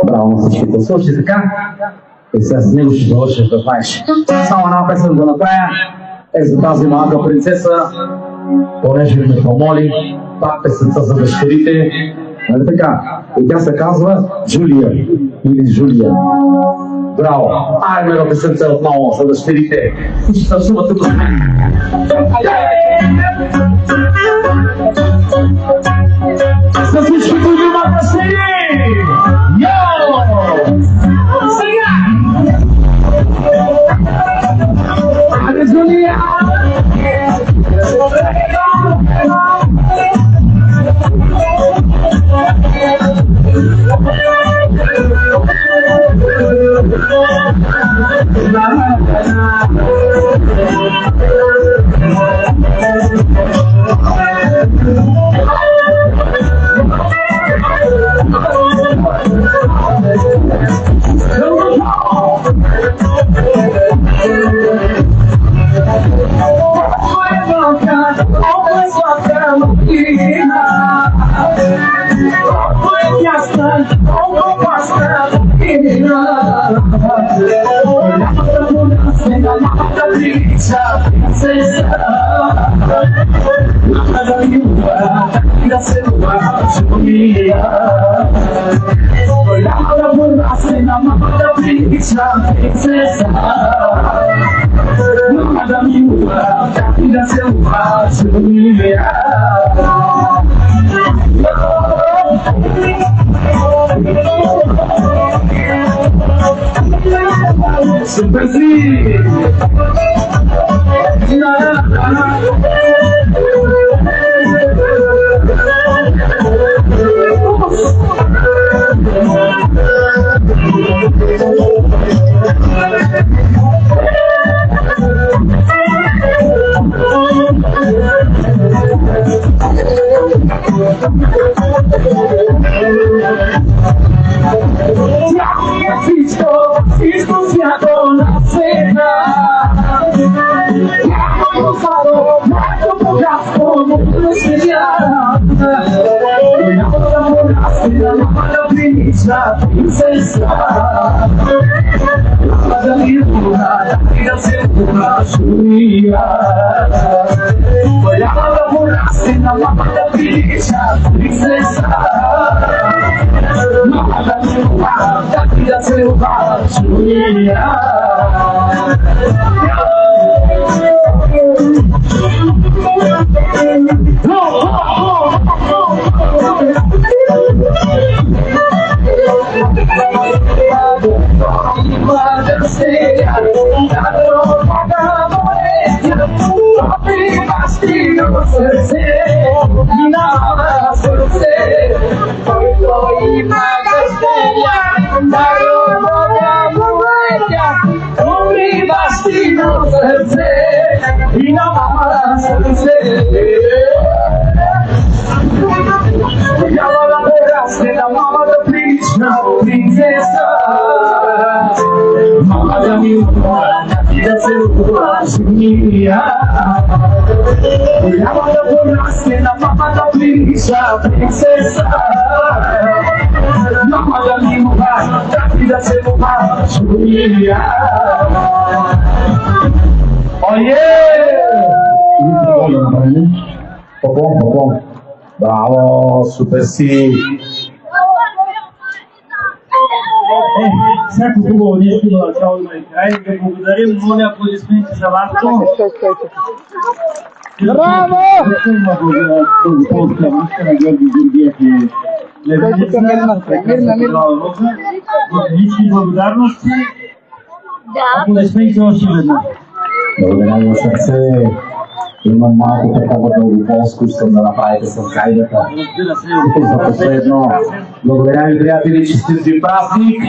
Браво на всичките. Слушай така, и сега с него ще завършиш да знаеш. Само една песен да направя за тази малка принцеса, понеже ме помоли, пак песенца за дъщерите. Нали така? И тя се казва Джулия или Жулия. Браво! Айде на песенца отново за дъщерите. И ще танцувате до мен. За всички, които имат дъщери! Йо! Сега! Айде, Жулия! Браво, супер си! Всяко хубаво нещо на начало на край. Ви благодарим, моля аплодисменти за Васко. Браво! На Георги Георгиев и лични благодарности. Аплодисменти още веднъж. Благодаря ви от сърце. Имам малко такова дългополско, искам да направите с гайдата. За последно. Благодаря ви, приятели, честит ви празник!